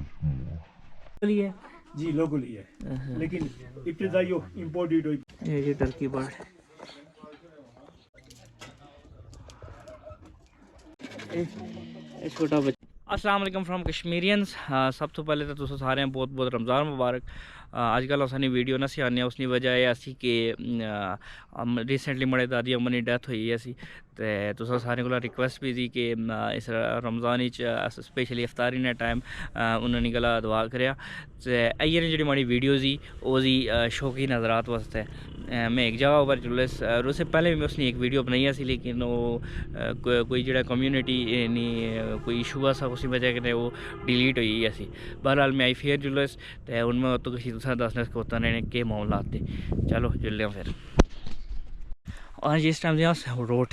है जी लोकल ही है लेकिन इब्तिदाई इंपोर्टेड ये टर्की बर्ड छोटा बच्चा। अस्सलाम वालेकुम फ्रॉम कश्मीरियंस। सब तो पहले तो तुस सारे बहुत बहुत रमज़ान मुबारक। अजकल असानी वीडियो ना आने उसकी वजह यह असी कि रिसेंटली मेरे दादी अम्मा की डेथ हुई असी ते तुस सारे को रिक्वेस्ट भी थी कि इस रमज़ान स्पेशली इफ्तारी ने टाइम उन्होंने गला दुआ करया ते आइए जी हमारी वीडियो जी वो जी शौकी नज़रात वास्ते मैं एक जगह पर जुलस उससे पहले भी मैं उसने एक वीडियो बनाई सी लेकिन वो कोई जो कम्यूनिटी नहीं कोई इशू सा उसी वजह के वो डिलीट हुई असी। बहरहाल मैं आई फिर जुलस तो हूँ मैं तो किसी दूसरा दसने कोता ने केह् मामला आते। चलो जुल्ले फिर आज इस टाइम रोड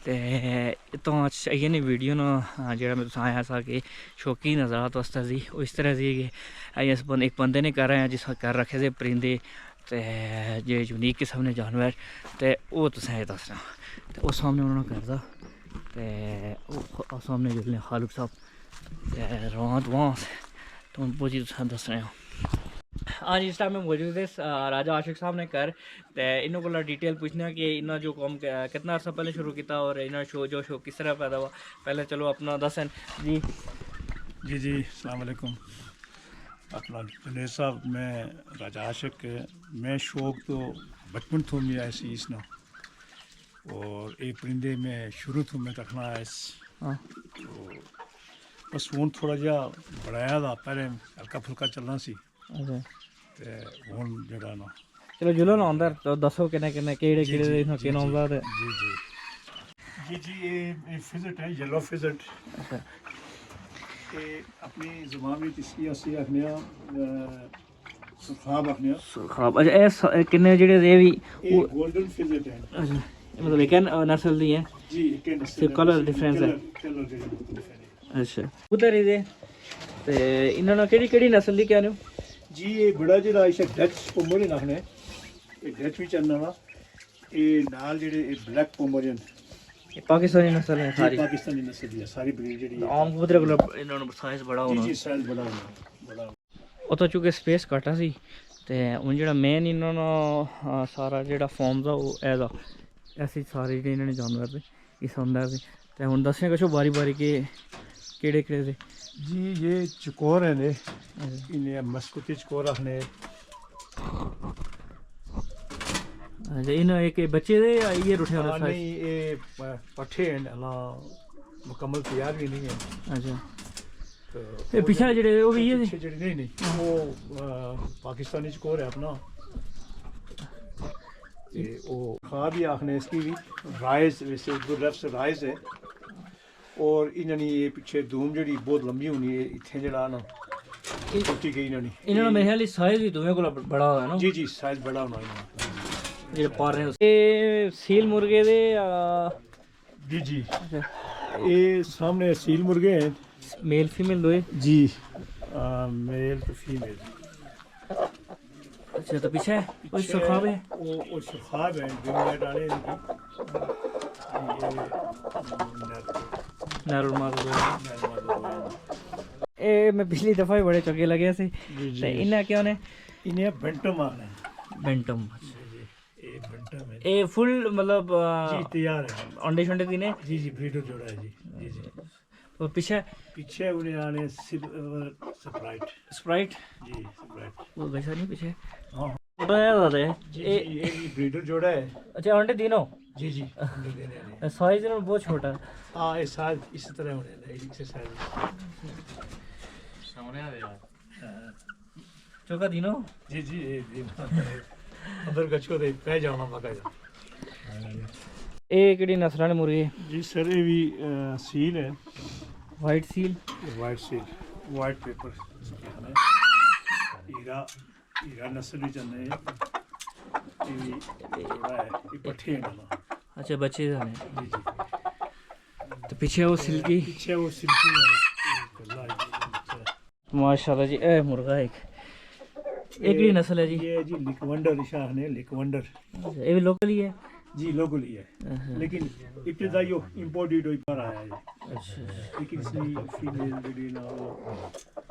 तो आई नहीं वीडियो ना जो मैं तुसें आया सा कि शौकी नज़रात वास्ते सी वो इस तरह से कि एक बंदे ने कर जिस घर रखे थे परिंदे ते जो यूनीक किस्म ने जानवर तो वो तुसें दसना तो उस सामने उन्होंने करदा तो सामने जुल्ले खालिद साहब रवान वहाँ तो वो चीज़ तुसें दसने आज इस टाइम में मौजूद है राजा आशिक साहब ने कर तो इन्हों को डिटेल पूछना कि इन्होंने जो काम कितना अर्सा पहले शुरू किया और इन्होंने शो किस तरह पैदा हुआ। पहले चलो अपना दसन जी। जी अस्सलाम वालेकुम। अपना जुनेद साहब मैं राजा आशिक मैं शौक तो बचपन तो मेरा ऐसी इसना और एक परिंदे में शुरू तो मैं रखना है तो बस हूँ थोड़ा जहा बढ़ाया था पहले हल्का फुल्का चलना सी हूँ जगह ना चलो जुलो ना अंदर तो दसो किन्ने किन्ने केड़े केड़े के नाम दा ते जी ये फिजट है येलो फिजट अपनी जुबान में इसकी असली रखने सुखाब रखने सुखाब। अच्छा ए किन्ने जेड़े ये भी गोल्डन फिजट है। अच्छा मतलब एक नस्ल दी है जी एक सिर्फ कलर डिफरेंस है। अच्छा उधर ही दे ते इन्होंने केड़ी नस्ल दी क्या ने जी ये बड़ा जेड़ा इसे डच पोमरियन आखने ये डच भी चलना वा ये नाल जेड़े ब्लैक पोमरियन ये पाकिस्तानी नस्ल है सारी पाकिस्तानी नस्ल दी है सारी ब्रीड जेड़ी आम कबूतर को इन्होंने साइज बड़ा होना जी साइज बड़ा वो तो चूंकि स्पेस घट सी ते हुन जेड़ा मेन इन्होंने सारा जेड़ा फॉर्म था वो ऐसा ऐसी सारी इन्होंने जानवर थे इस अंदर से ते हुन दसने कछो बारी बारी के केड़े केड़े थे जी ये चकोर है ने इन्हें मस्कुती चकोर रखने अच्छा इन्हें एक बच्चे दे ये रुठे वाला नहीं ये पट्ठे हैं ना मुकम्मल तैयार भी नहीं है। अच्छा तो पीछे जेड़े वो भी ये नहीं वो पाकिस्तानी चकोर है अपना वो खा भी आखने इसकी भी राइज वैसे उर्दू लफ्ज़ राइज है और इन्होंने ये पीछे धूम जड़ी बहुत लंबी होनी है इतने जड़ा ना छोटी गई इन्होंने मेरे ख्याल साइज भी तुम्हें को बड़ा होगा ना जी साइज बड़ा होना ये पा रहे हैं ये सील मुर्गे दे जी ये सामने सील मुर्गे हैं मेल फीमेल दो जी मेल तो फीमेल। अच्छा तो पीछे वो सुखाब है वो सुखाब है दुनिया डाले ए मैं पिछली दफा ही बड़े चौके लगे से इन्हें क्या ने इन्हें बेंटम आना है बेंटम ये बेंटम है ए फुल मतलब जी तैयार है अंडे शंडे दिने जी ब्रीडर जोड़ा है जी तो पीछे उन्हें आने स्प्राइट जी स्प्राइट वो वैसा नहीं पीछे हाँ छोटा है ये ब्रीडर जोड़ा है। अच्छा अंडे तीनों जी साइज इन्होंने बहुत छोटा है। हाँ ये साइज इस तरह होने इसे साइज चौका तीनों जी अंदर गच्छो दे पै जाना मगा जा ए केड़ी नस्ल ने मुर्गे जी सर ये भी सील है वाइट सील वाइट पेपर हीरा नस्ल भी चलने ये पट्ठे हैं ना। अच्छा बच्चे जाने जी तो पीछे वो सिल्की माशाल्लाह जी ए मुर्गा एक ही नस्ल है जी ये जी लिकवंडर शाह ने लिकवंडर ये भी लोकल ही है जी लोकल ही है लेकिन इब्तिदाई इंपोर्टेड पर आया है। अच्छा लेकिन इसकी फीमेल जेडी ना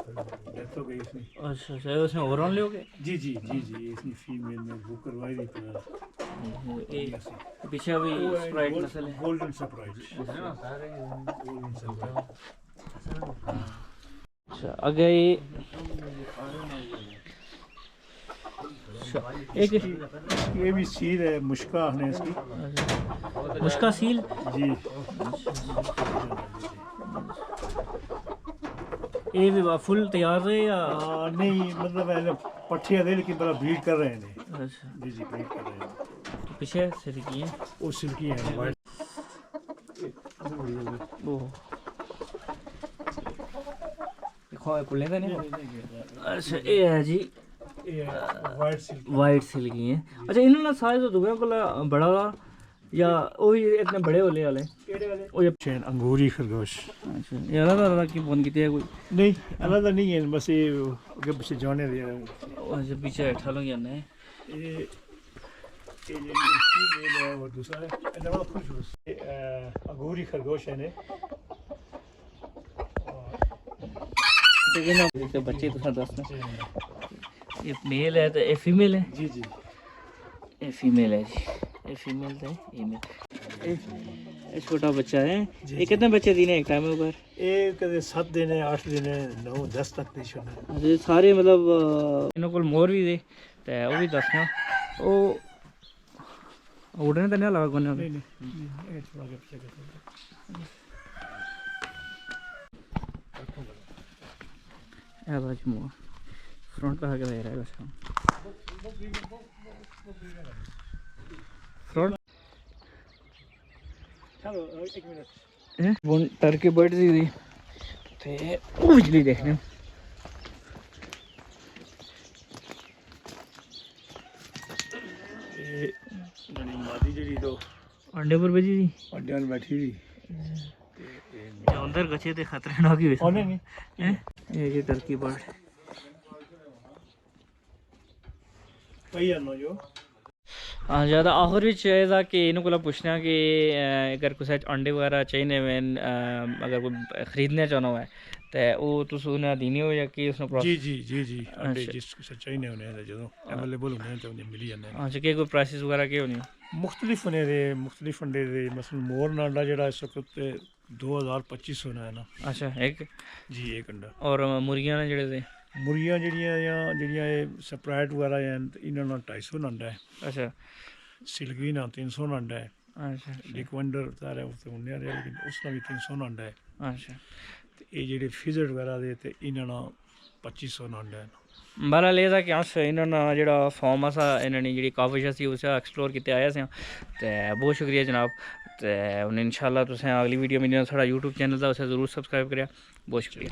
डेथ हो गई इसमें। अच्छा अच्छा, उसमें ओवरऑल ले हो गए। जी जी जी जी, इसमें फीमेल में बुक करवाई थी तो पीछे अभी स्प्राइट नस्ल है। Golden surprise, golden surprise. अच्छा आगे एक ये भी सील है, मुश्का है इसकी। मुश्का सील जी, ये भी फुल तैयार है या नहीं मतलब ऐसे पट्टियाँ दे, लेकिन बड़ा ब्रीड कर रहे हैं। अच्छा जी जी, ब्रीड कर रहे हैं। तो पीछे से की है वो सिल्की है, वाइट। वो देखो खुले तो नहीं। अच्छा ये है जी वाइट सिल्क। वाइट सिल्की है। अच्छा इन्होंने साइज तो दुनिया को बड़ा था या वही इतने बड़े होले वाले वो ये चैन अंगूरी खरगोश। अच्छा ये अलग अलग की फोन की कोई नहीं, अलग नहीं है, बस ये आगे पीछे जाने दिया। अच्छा पीछे बैठा लोग जाने ये फीमेल है और दूसरा है अंगूरी खरगोश है ने। तो बच्चे तो दस ये मेल है तो ये फीमेल है। जी जी, ये फीमेल है जी, ये फीमेल है ये मेल। ये छोटा बच्चा है। ये कितने बच्चे दिने एक टाइम ऊपर? ये कदे 7 दिन है, 8 दिन है, 9 10 तक नहीं छोड़ना। अच्छा सारे मतलब इन्हों को मोर भी दे तो वो भी दसना वो उड़ने तो नहीं लगा कोने नहीं नहीं, ये थोड़ा आगे पीछे कर। है बाजू मोर फ्रंट पे आके रह रहा है बस फ्रंट। चलो 1 मिनट। वो टर्की बर्ड दी ते वो बिजली देखने ये मादी जड़ी तो अंडे पर बजी थी अंडे में बैठी थी। अंदर गचे थे खतरे ना की वैसे नहीं ये टर्की बर्ड कही है जो। हाँ ज़्यादा आखिर भी चाहिए कि इन्हों को पूछना कि अगर कुछ अंडे वगैरह चाहिए मैं अगर कोई खरीदना चाहना हुआ है तो वो तुस उन्हें दीनी हो या कि उसने जी जी जी जी, अंडे जिस चाहिए होने जो अवेलेबल होने तो उन्हें मिल जाने। अच्छा क्या कोई प्राइसेस वगैरह क्या होनी मुख्तलिफ होने दे, मुख्तलिफ अंडे दे। मसलन मोर ना अंडा जड़ा इस वक्त 2025 होना है ना। अच्छा एक जी, एक अंडा। और मुर्गियां ने जड़े दे मुर्गियां जड़ियाँ स्प्राइट वगैरह हैं इन्होंने 250 अंडा है। अच्छा सिल्की ना 300 अंडा है। अच्छा एक वंडर तारा उससे उन्हें आ रहा, लेकिन उसका भी 300 अंडा है। अच्छा ये जेडे फिजट वगैरह दे ते इन्होंने 2500 अंडा है। बहरहाल ये था कि अस इन्होंने जो फॉर्म असा इन्होंने जी काफिश असी उसे एक्सप्लोर किते आए थे तो बहुत शुक्रिया जनाब। तो हूँ इंशाल्लाह तुसें अगली वीडियो में साढ़ा यूट्यूब चैनल था उसे जरूर सब्सक्राइब करें। बहुत शुक्रिया।